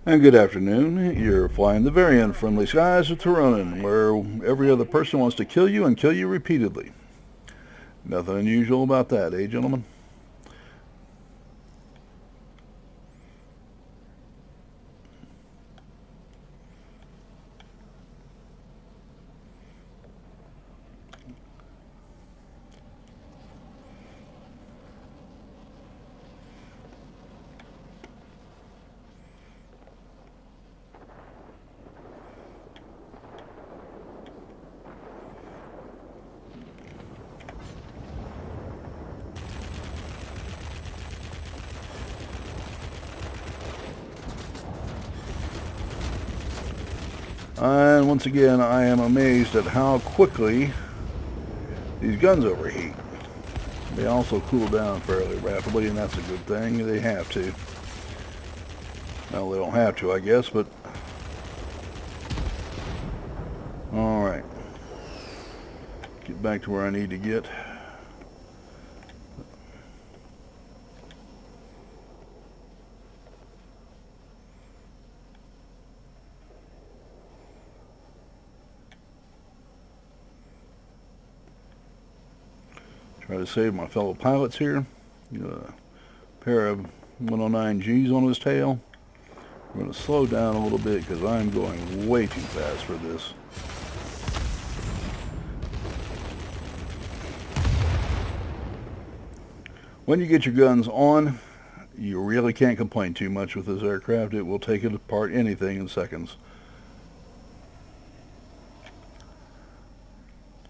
And good afternoon. You're flying the very unfriendly skies of Tironan, where every other person wants to kill you and kill you repeatedly. Nothing unusual about that, eh, gentlemen? And once again, I am amazed at how quickly these guns overheat. They also cool down fairly rapidly, and that's a good thing. They have to. Well, they don't have to, I guess, but... Alright. Get back to where I need to get. Try to save my fellow pilots here. Get a pair of 109Gs on his tail. I'm going to slow down a little bit because I'm going way too fast for this. When you get your guns on, you really can't complain too much with this aircraft. It will take it apart anything in seconds.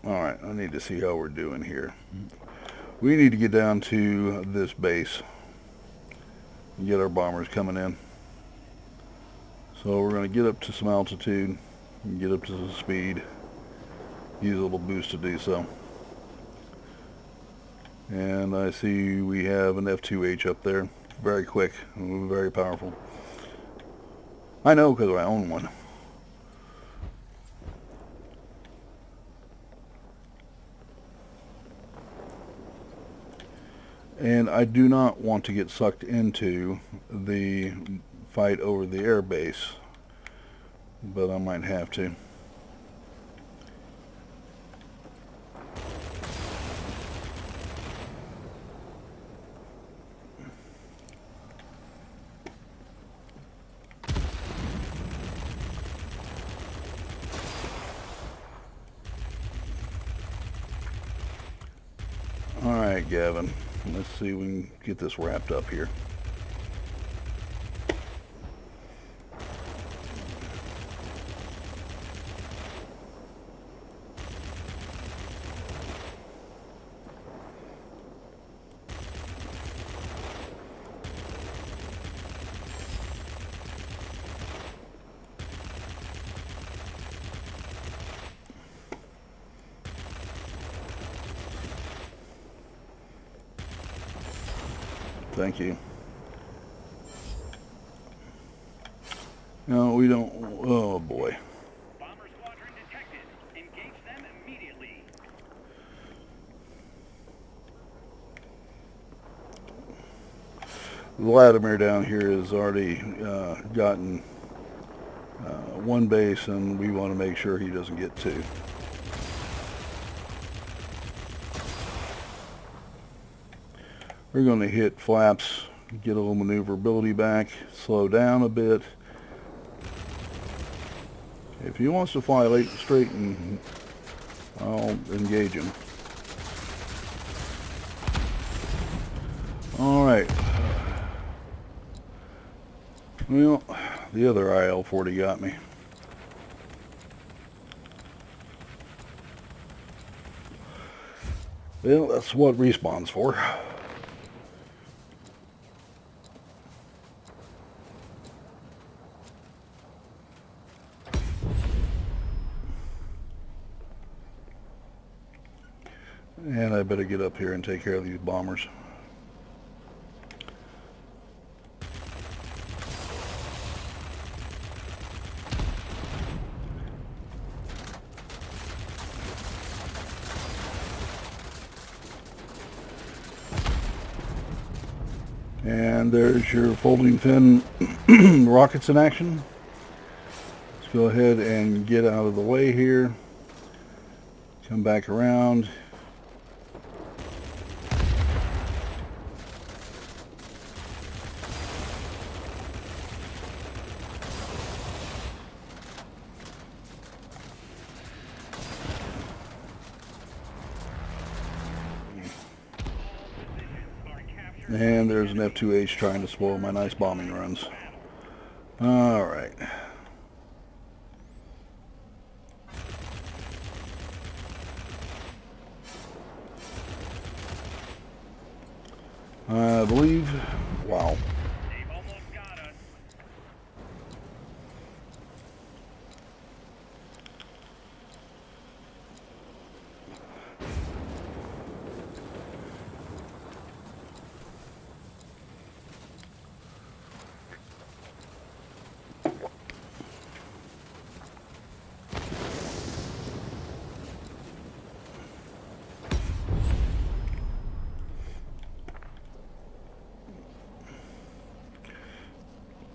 Alright, I need to see how we're doing here. We need to get down to this base and get our bombers coming in. So we're going to get up to some altitude and get up to some speed. Use a little boost to do so. And I see we have an F2H up there. Very quick and very powerful. I know because I own one. And I do not want to get sucked into the fight over the air base, but I might have to. Alright, Gavin. Let's see if we can get this wrapped up here. Thank you. No, we don't. Oh boy. Bomber squadron detected. Engage them immediately. Vladimir down here has already gotten one base, and we want to make sure he doesn't get two. We're going to hit flaps, get a little maneuverability back, slow down a bit. If he wants to fly late straight, and I'll engage him. Alright. Well, the other IL-40 got me. Well, that's what respawn's for. And I better get up here and take care of these bombers. And And there's your folding fin rockets in action. Let's go ahead and get out of the way here. Come back around. And there's an F-2H trying to spoil my nice bombing runs. Alright. I believe... Wow. They've almost got us.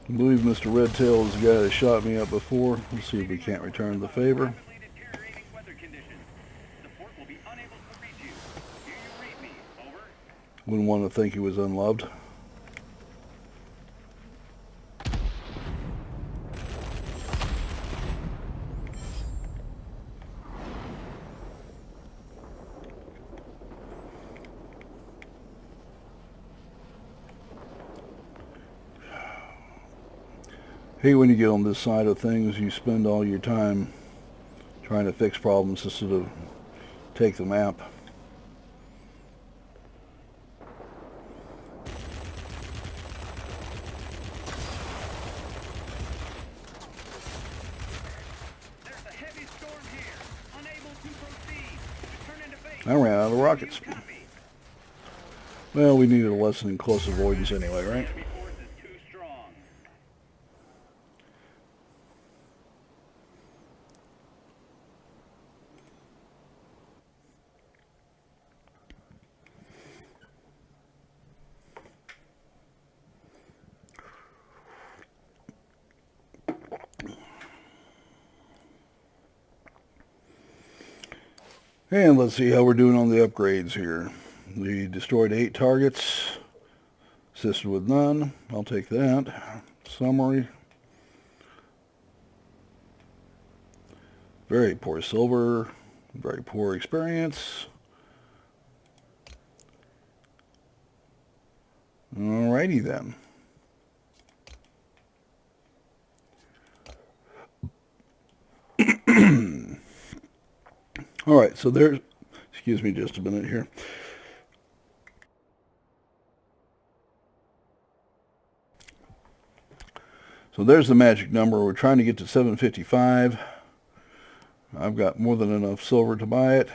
I believe Mr. Redtail is the guy that shot me up before. Let's see if we can't return the favor. Rapidly deteriorating weather conditions. Support will be unable to reach you. Do you read me? Over. Wouldn't want to think he was unloved. Hey, when you get on this side of things, you spend all your time trying to fix problems instead of take the map. There's a heavy storm here. Unable to proceed. Return into base. I ran out of rockets. Copy. Well, we needed a lesson in close avoidance anyway, right? Enemy force is too strong. And let's see how we're doing on the upgrades here. We destroyed 8 targets, assisted with none. I'll take that. Summary. Very poor silver, very poor experience. Alrighty then. Alright, so there's, excuse me just a minute here. So there's the magic number. We're trying to get to 755. I've got more than enough silver to buy it.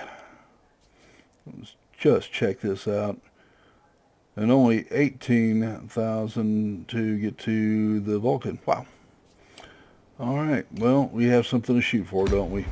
Let's just check this out. And only 18,000 to get to the Vulcan. Wow. Alright, well, we have something to shoot for, don't we?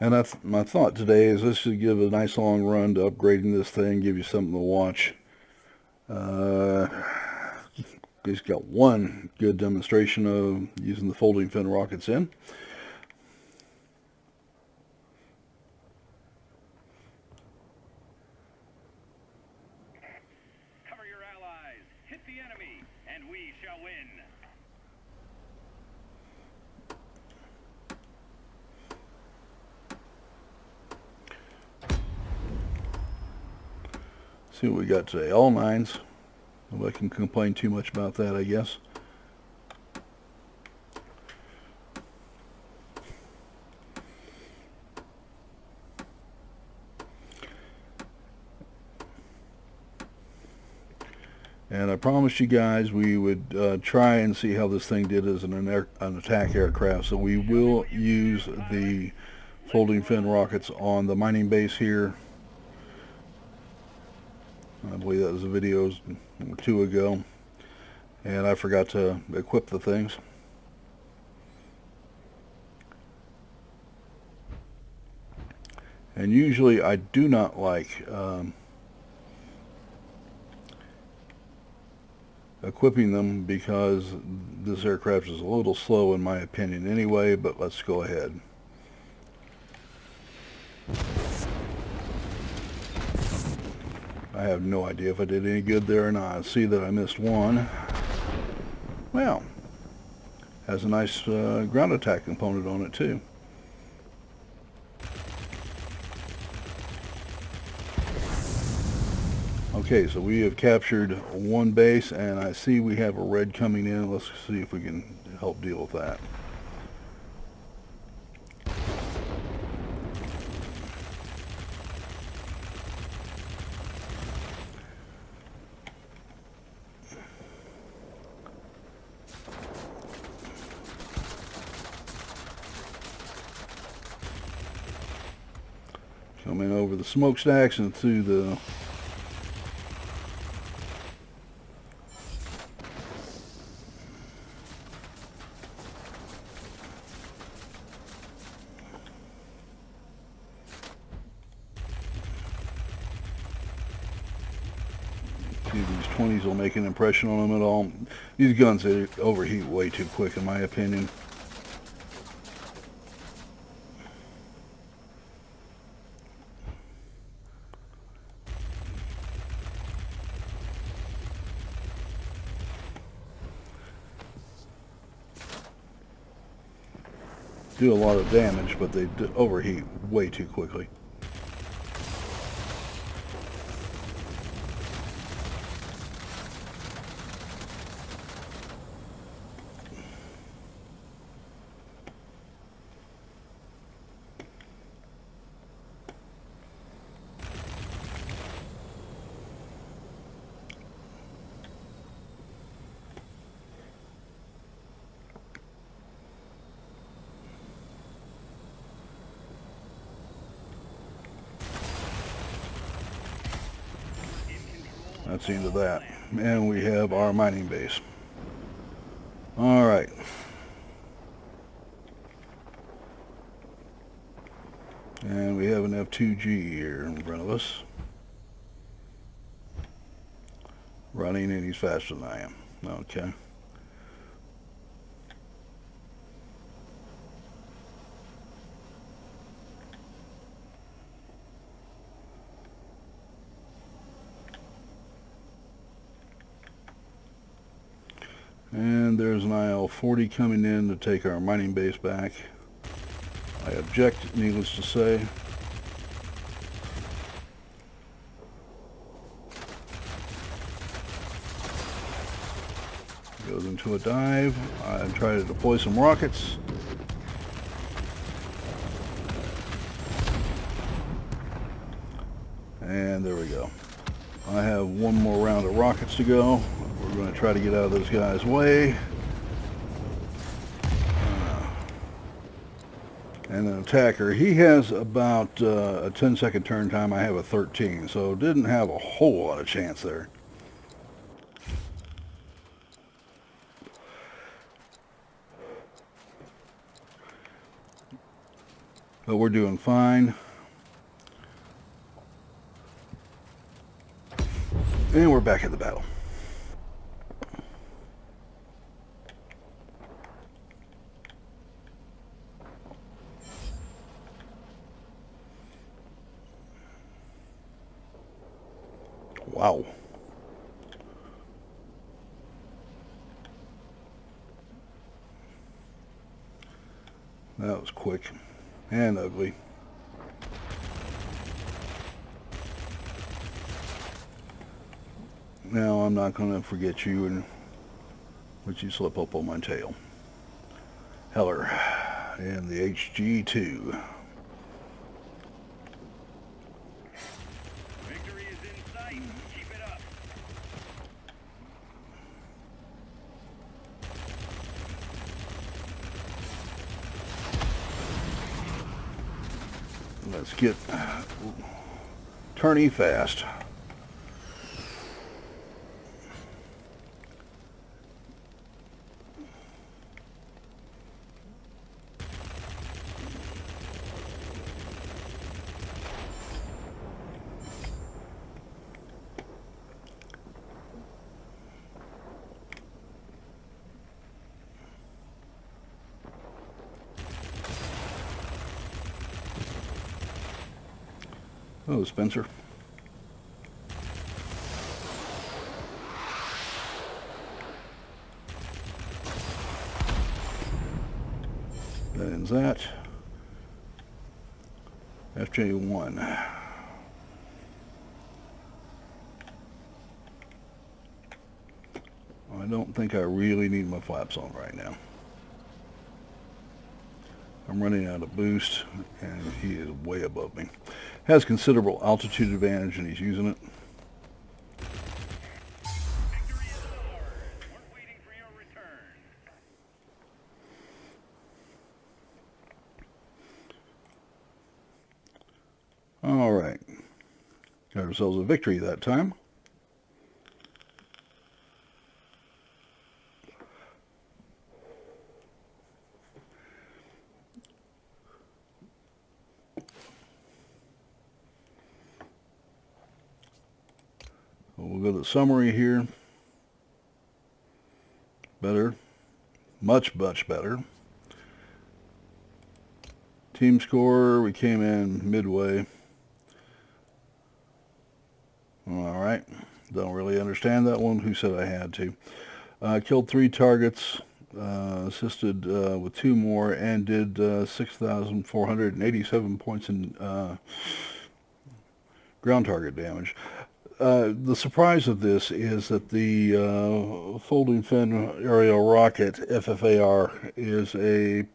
And my thought today is this should give a nice long run to upgrading this thing, give you something to watch. He's got one good demonstration of using the folding fin rockets in. Cover your allies. Hit the enemy, and we shall win. See what we got today. All 9s. Nobody can complain too much about that, I guess. And I promised you guys we would try and see how this thing did as an attack aircraft. So we will use the folding fin rockets on the mining base here. I believe that was a video or two ago. And I forgot to equip the things. And usually I do not like equipping them because this aircraft is a little slow in my opinion anyway, but let's go ahead. I have no idea if I did any good there or not. I see that I missed one. Well, has a nice ground attack component on it too. Okay, so we have captured one base, and I see we have a red coming in. Let's see if we can help deal with that. Coming over the smokestacks and through the these 20s will make an impression on them at all. These guns, they overheat way too quick in my opinion. Do a lot of damage, but they overheat way too quickly. That's the end of that. And we have our mining base. Alright. And we have an F2G here in front of us. Running, and he's faster than I am. Okay. And there's an IL-40 coming in to take our mining base back. I object, needless to say. Goes into a dive. I try to deploy some rockets. And there we go. I have one more round of rockets to go. We're going to try to get out of this guy's way. And an attacker, he has about a 10-second turn time. I have a 13, so didn't have a whole lot of chance there. But we're doing fine. And we're back in the battle. Wow. That was quick and ugly. Now I'm not going to forget you and let you slip up on my tail. Heller and the HG2. Victory is in sight. Keep it up. Let's get turny fast. Oh, Spencer. That ends that. FJ1. I don't think I really need my flaps on right now. I'm running out of boost, and he is way above me. Has considerable altitude advantage, and he's using it. Victory is ours. We're waiting for your return. All right. Got ourselves a victory that time. We'll go to the summary here. Better. Much, much better. Team score, we came in midway. Alright. Don't really understand that one. Who said I had to? Killed 3 targets. Assisted with 2 more and did 6,487 points in ground target damage. The surprise of this is that the folding fin aerial rocket FFAR is a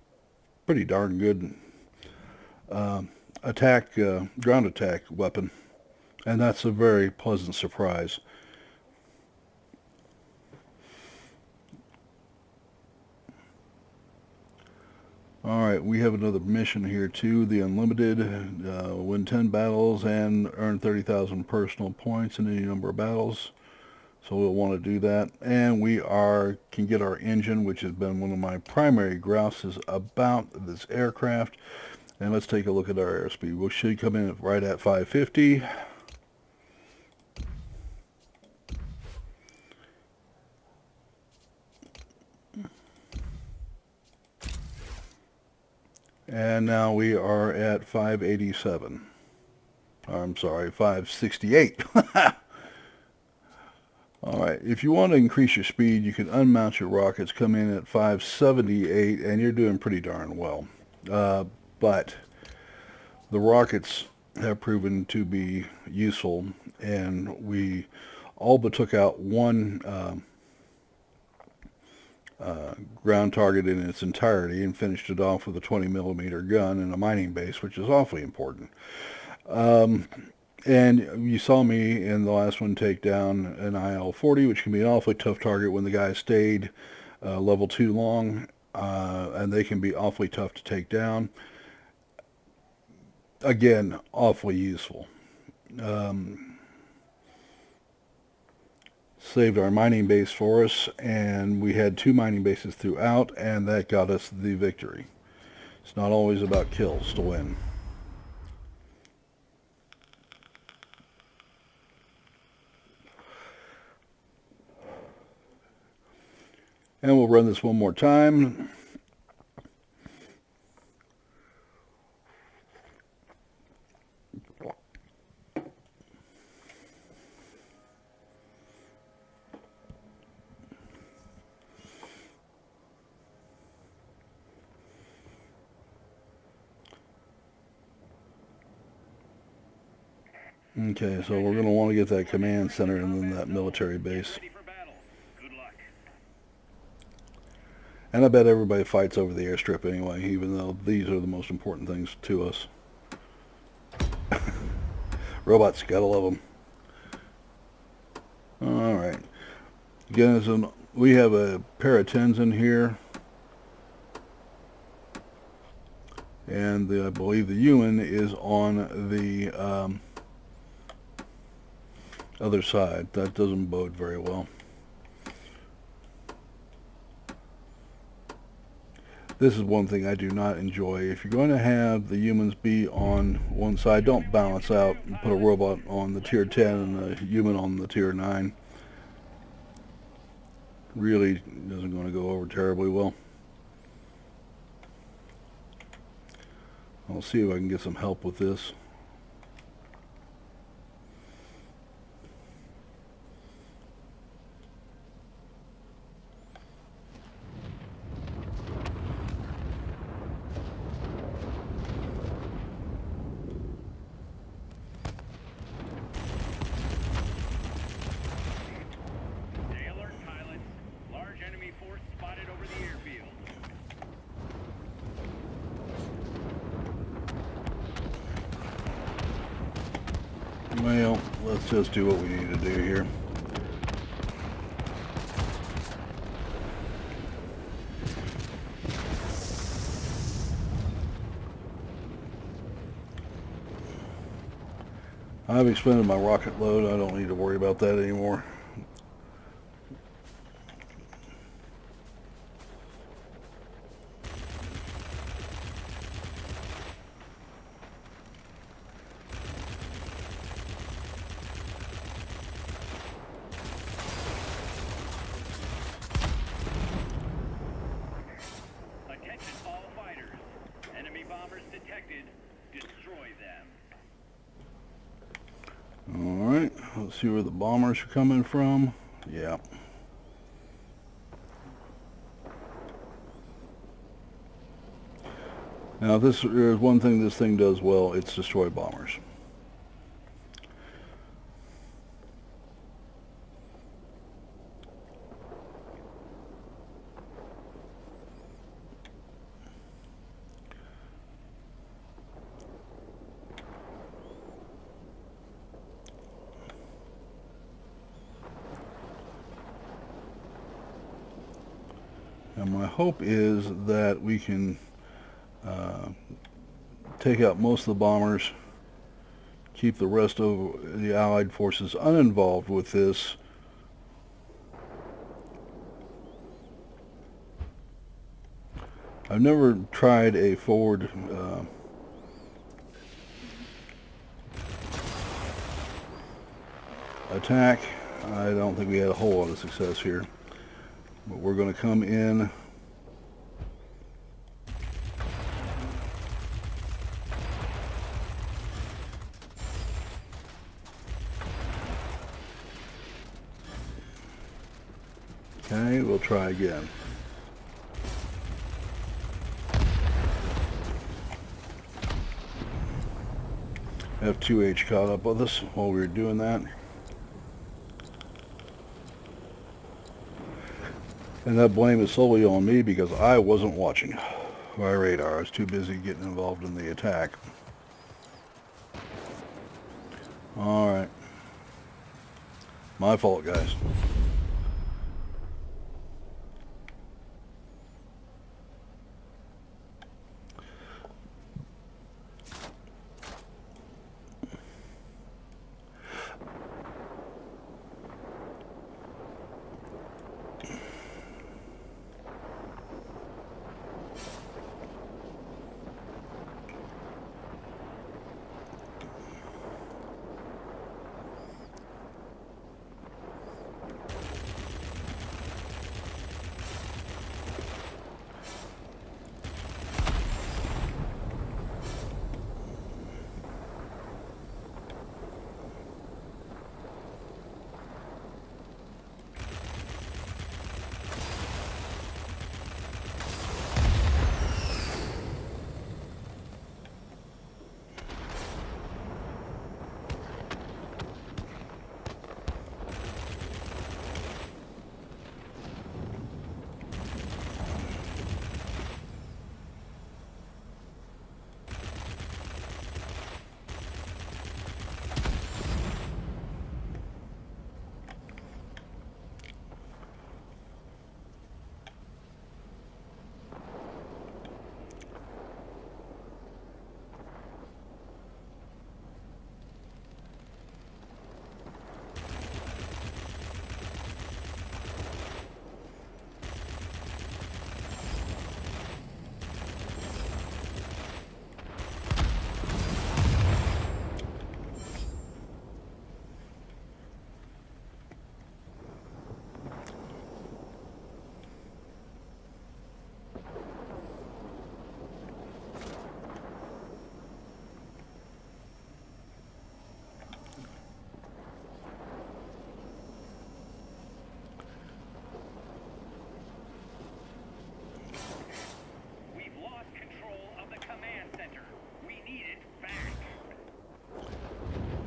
pretty darn good ground attack weapon, and that's a very pleasant surprise. Alright, we have another mission here too, the Unlimited. Win 10 battles and earn 30,000 personal points in any number of battles. So we'll want to do that. And we can get our engine, which has been one of my primary grouses about this aircraft. And let's take a look at our airspeed. We should come in right at 550. And now we are at 587. I'm sorry, 568. Alright, if you want to increase your speed, you can unmount your rockets, come in at 578, and you're doing pretty darn well. But the rockets have proven to be useful, and we all but took out one ground target in its entirety and finished it off with a 20 millimeter gun and a mining base, which is awfully important. And you saw me in the last one take down an IL-40, which can be an awfully tough target when the guy stayed level 2 long, and they can be awfully tough to take down. Again, awfully useful. Saved our mining base for us, and we had 2 mining bases throughout, and that got us the victory. It's not always about kills to win. And we'll run this one more time. Okay, so we're going to want to get that command center and then that military base. Ready for battle. Good luck. And I bet everybody fights over the airstrip anyway, even though these are the most important things to us. Robots, gotta love them. Alright. Again, we have a pair of 10s in here. and I believe the human is on the other side. That doesn't bode very well. This is one thing I do not enjoy. If you're going to have the humans be on one side, don't balance out and put a robot on the tier 10 and a human on the tier 9. Really isn't going to go over terribly well. I'll see if I can get some help with this. Well, let's just do what we need to do here. I've expended my rocket load. I don't need to worry about that anymore. Alright, let's see where the bombers are coming from. Yeah. Now, if there's one thing this thing does well, it's destroy bombers. And my hope is that we can take out most of the bombers, keep the rest of the Allied forces uninvolved with this. I've never tried a forward attack. I don't think we had a whole lot of success here. But we're going to come in. Okay, we'll try again. F2H caught up with us while we were doing that. And that blame is solely on me because I wasn't watching my radar. I was too busy getting involved in the attack. Alright. My fault, guys.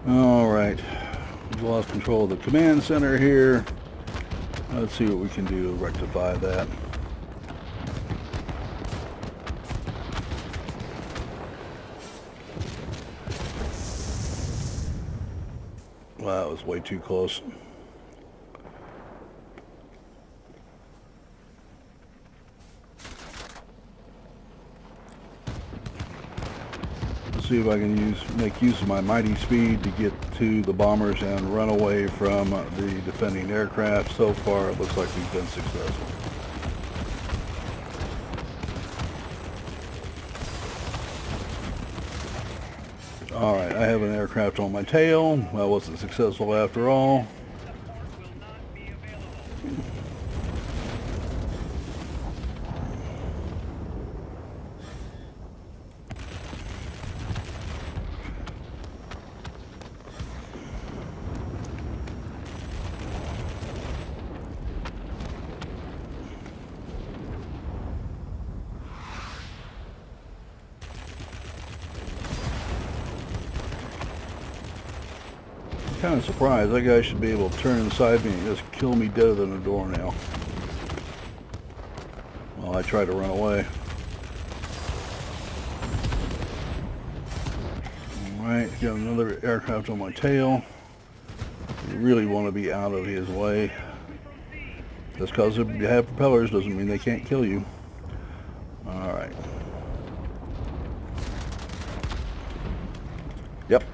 Alright. We've lost control of the command center here. Let's see what we can do to rectify that. Wow, that was way too close. Let's see if I can make use of my mighty speed to get to the bombers and run away from the defending aircraft. So far, it looks like we've been successful. Alright, I have an aircraft on my tail. That wasn't successful after all. Kind of surprised. That guy should be able to turn inside me and just kill me deader than a doornail. Well, I try to run away. Alright, got another aircraft on my tail. You really want to be out of his way. Just because you have propellers doesn't mean they can't kill you. Alright. Yep.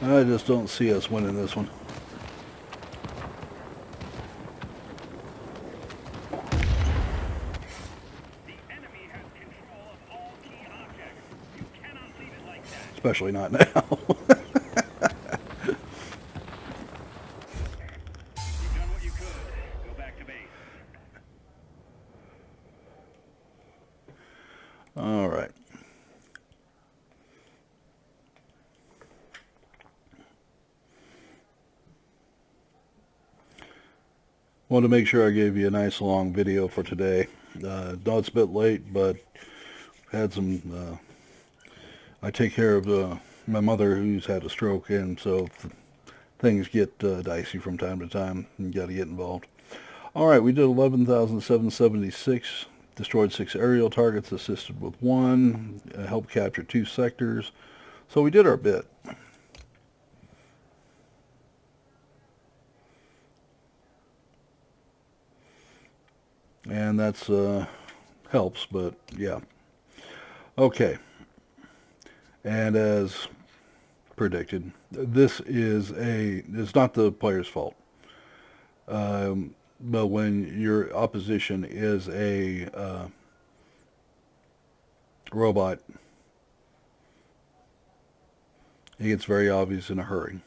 I just don't see us winning this one. The enemy has control of all key objects. You cannot leave it like that. Especially not now. You've done what you could. Go back to base. All right. Wanted to make sure I gave you a nice long video for today. No, it's a bit late, but had some. I take care of my mother who's had a stroke, and so things get dicey from time to time. You got to get involved. All right, we did 11,776. Destroyed 6 aerial targets, assisted with 1, helped capture 2 sectors. So we did our bit. And that's helps, but yeah. Okay. And as predicted, it's not the player's fault. But when your opposition is a robot, it gets very obvious in a hurry.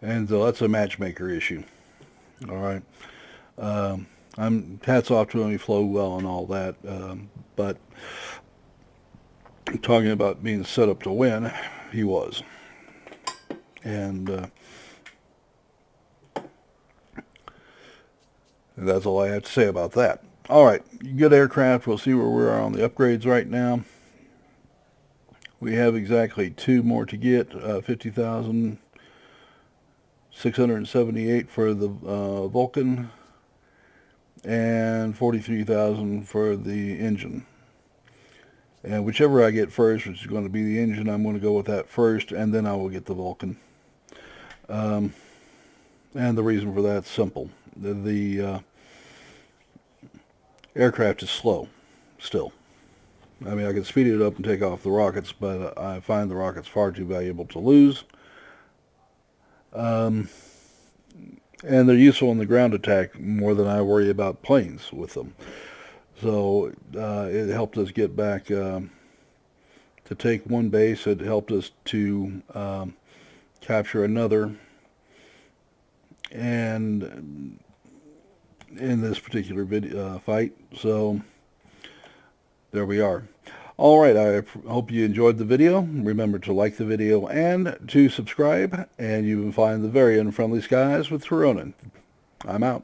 And so that's a matchmaker issue. All right. Hats off to him, he flowed well and all that, but talking about being set up to win, he was. And that's all I have to say about that. All right, good aircraft. We'll see where we are on the upgrades right now. We have exactly 2 more to get, 50,678 for the Vulcan, and 43,000 for the engine. And whichever I get first, which is going to be the engine, I'm going to go with that first, and then I will get the Vulcan. And the reason for that's simple. The aircraft is slow, still. I mean, I can speed it up and take off the rockets, but I find the rockets far too valuable to lose. And they're useful in the ground attack more than I worry about planes with them. So it helped us get back to take one base. It helped us to capture another. And in this particular fight. So there we are. All right, I hope you enjoyed the video. Remember to like the video and to subscribe, and you can find the very unfriendly skies with Tironan. I'm out.